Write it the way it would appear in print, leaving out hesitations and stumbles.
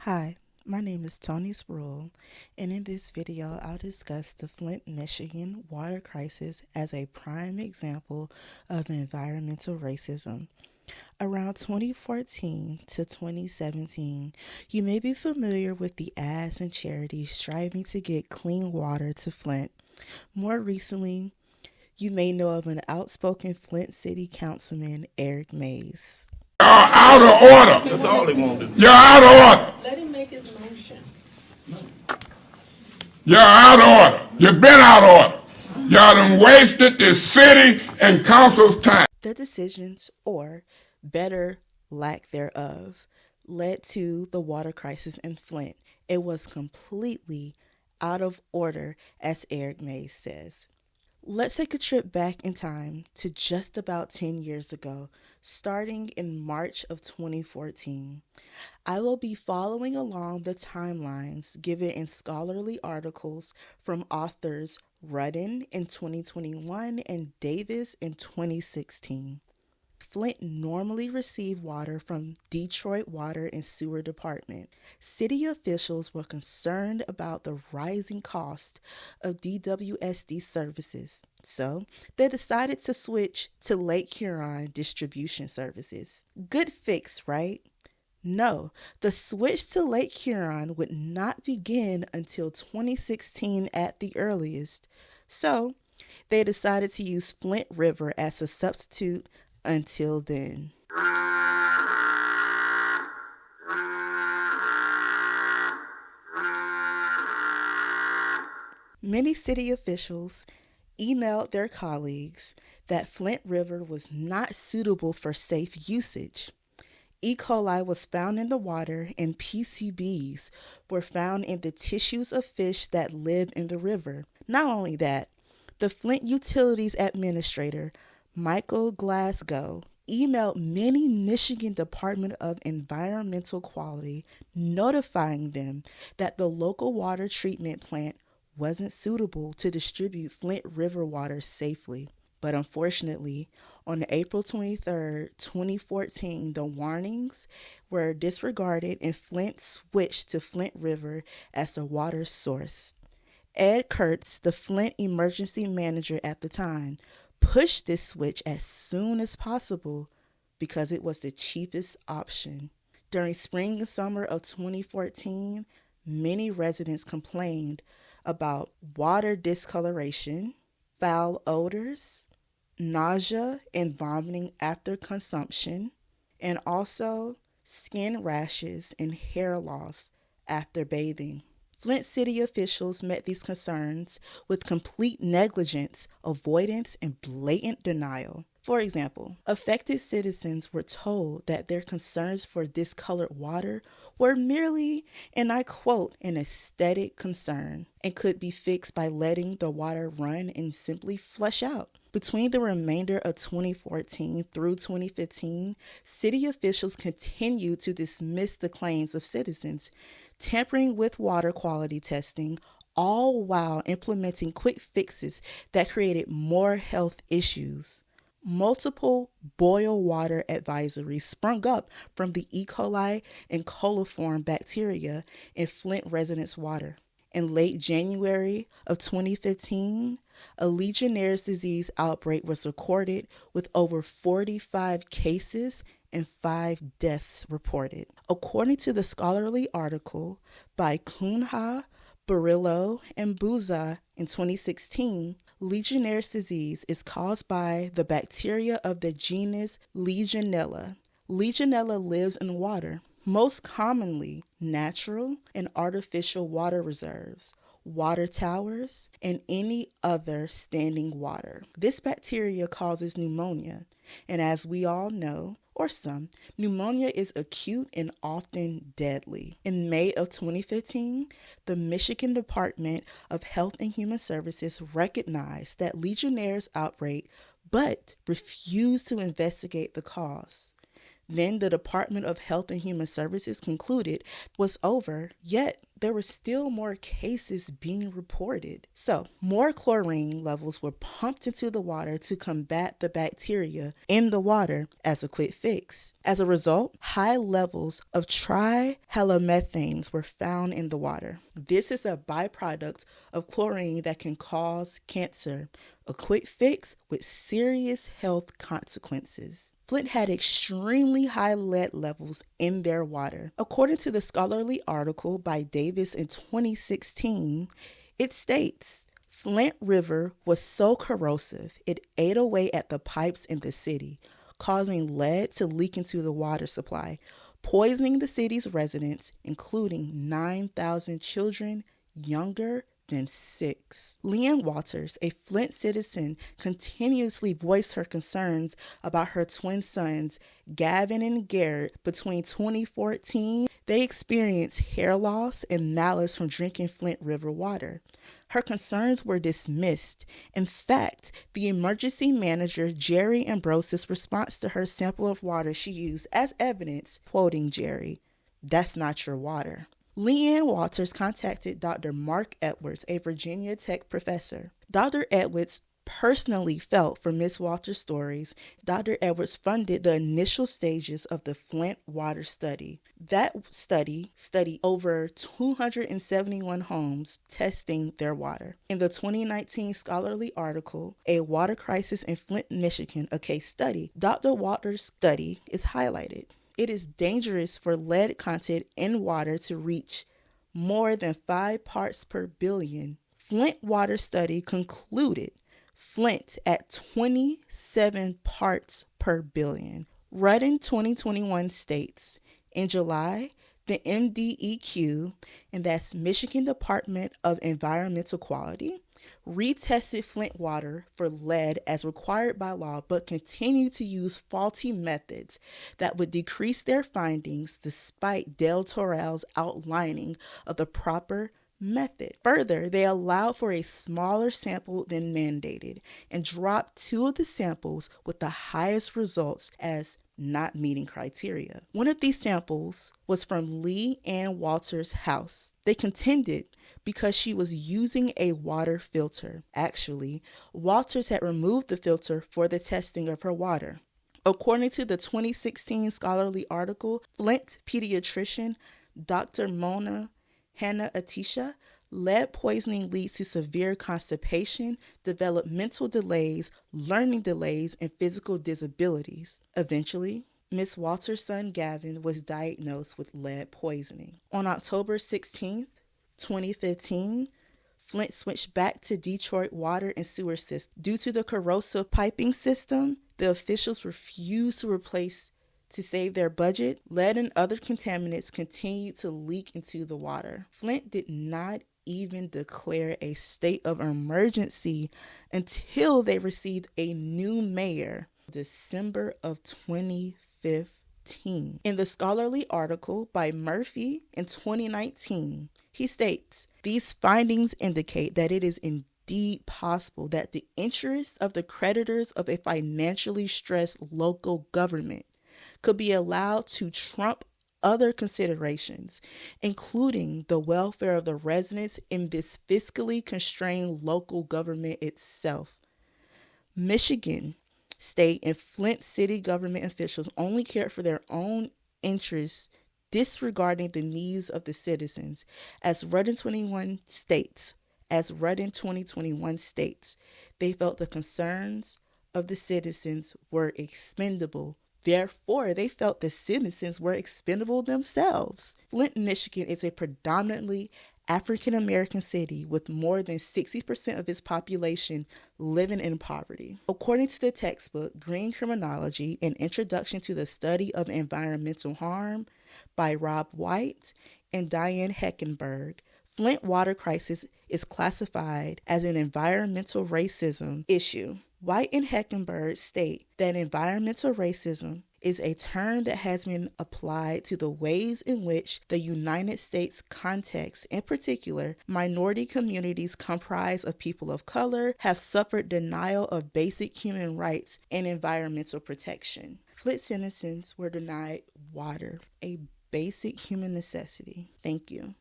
Hi, my name is Toni Spruill, and in this video I'll discuss the Flint, Michigan water crisis as a prime example of environmental racism. Around 2014 to 2017, you may be familiar with the ads and charities striving to get clean water to Flint. More recently, you may know of an outspoken Flint City Councilman, Eric Mays. You're out of order. That's all they want to do. You're out of order. Let him make his motion. You're out of order. You've been out of order. Y'all done wasted this city and council's time. The decisions, or better, lack thereof, led to the water crisis in Flint. It was completely out of order, as Eric Mays says. Let's take a trip back in time to just about 10 years ago, starting in March of 2014. I will be following along the timelines given in scholarly articles from authors Rudden in 2021 and Davis in 2016. Flint normally received water from Detroit Water and Sewer Department. City officials were concerned about the rising cost of DWSD services, so they decided to switch to Lake Huron distribution services. Good fix, right? No, the switch to Lake Huron would not begin until 2016 at the earliest, so they decided to use Flint River as a substitute until then. Many city officials emailed their colleagues that Flint River was not suitable for safe usage. E. coli was found in the water and PCBs were found in the tissues of fish that lived in the river. Not only that, the Flint Utilities Administrator, Michael Glasgow, emailed many Michigan Department of Environmental Quality notifying them that the local water treatment plant wasn't suitable to distribute Flint River water safely. But unfortunately, on April 23, 2014, the warnings were disregarded and Flint switched to Flint River as the water source. Ed Kurtz, the Flint emergency manager at the time, pushed this switch as soon as possible because it was the cheapest option. During spring and summer of 2014, many residents complained about water discoloration, foul odors, nausea and vomiting after consumption, and also skin rashes and hair loss after bathing. Flint city officials met these concerns with complete negligence, avoidance, and blatant denial. For example, affected citizens were told that their concerns for discolored water were merely, and I quote, an aesthetic concern and could be fixed by letting the water run and simply flush out. Between the remainder of 2014 through 2015, city officials continued to dismiss the claims of citizens, tampering with water quality testing, all while implementing quick fixes that created more health issues. Multiple boil water advisories sprung up from the E. coli and coliform bacteria in Flint residents' water. In late January of 2015, a Legionnaire's disease outbreak was recorded with over 45 cases and 5 deaths reported. According to the scholarly article by Cunha, Barillo, and Buza in 2016, Legionnaire's disease is caused by the bacteria of the genus Legionella. Legionella lives in water, most commonly natural and artificial water reserves, water towers, and any other standing water. This bacteria causes pneumonia, and as we all know, or some, pneumonia is acute and often deadly. In May of 2015, the Michigan Department of Health and Human Services recognized that Legionnaire's outbreak, but refused to investigate the cause. Then the Department of Health and Human Services concluded was over, yet there were still more cases being reported. So, more chlorine levels were pumped into the water to combat the bacteria in the water as a quick fix. As a result, high levels of trihalomethanes were found in the water. This is a byproduct of chlorine that can cause cancer, a quick fix with serious health consequences. Flint had extremely high lead levels in their water. According to the scholarly article by Davis in 2016, it states, Flint River was so corrosive, it ate away at the pipes in the city, causing lead to leak into the water supply, poisoning the city's residents, including 9,000 children younger than 6. Leanne Walters, a Flint citizen, continuously voiced her concerns about her twin sons, Gavin and Garrett. Between 2014, they experienced hair loss and malice from drinking Flint River water. Her concerns were dismissed. In fact, the emergency manager, Jerry Ambrose's response to her sample of water she used as evidence, quoting Jerry, "That's not your water." Leanne Walters contacted Dr. Mark Edwards, a Virginia Tech professor. Dr. Edwards personally felt for Miss Walters' stories. Dr. Edwards funded the initial stages of the Flint water study. That studied over 271 homes testing their water. In the 2019 scholarly article, A Water Crisis in Flint, Michigan, a case study, Dr. Walters' study is highlighted. It is dangerous for lead content in water to reach more than 5 parts per billion. Flint water study concluded Flint at 27 parts per billion. Rudin 2021 states, in July, the MDEQ, and that's Michigan Department of Environmental Quality, retested Flint water for lead as required by law, but continued to use faulty methods that would decrease their findings despite Del Torrell's outlining of the proper method. Further, they allowed for a smaller sample than mandated and dropped 2 of the samples with the highest results as not meeting criteria. One of these samples was from Lee Ann Walters' house. They contended because she was using a water filter. Actually, Walters had removed the filter for the testing of her water. According to the 2016 scholarly article, Flint pediatrician Dr. Mona Hannah Atisha, lead poisoning leads to severe constipation, developmental delays, learning delays, and physical disabilities. Eventually, Miss Walters' son Gavin was diagnosed with lead poisoning. On October 16th, 2015, Flint switched back to Detroit water and sewer system. Due to the corrosive piping system, the officials refused to replace to save their budget. Lead and other contaminants continued to leak into the water. Flint did not even declare a state of emergency until they received a new mayor, December of 2015. In the scholarly article by Murphy in 2019, he states, these findings indicate that it is indeed possible that the interests of the creditors of a financially stressed local government could be allowed to trump other considerations, including the welfare of the residents in this fiscally constrained local government itself. Michigan State and Flint city government officials only cared for their own interests, disregarding the needs of the citizens. As Rudin 2021 states, they felt the concerns of the citizens were expendable. Therefore, they felt the citizens were expendable themselves. Flint, Michigan is a predominantly African-American city with more than 60% of its population living in poverty. According to the textbook Green Criminology, an Introduction to the Study of Environmental Harm by Rob White and Diane Heckenberg, Flint water crisis is classified as an environmental racism issue. White and Heckenberg state that environmental racism is a term that has been applied to the ways in which the United States context, in particular, minority communities comprised of people of color, have suffered denial of basic human rights and environmental protection. Flint citizens were denied water, a basic human necessity. Thank you.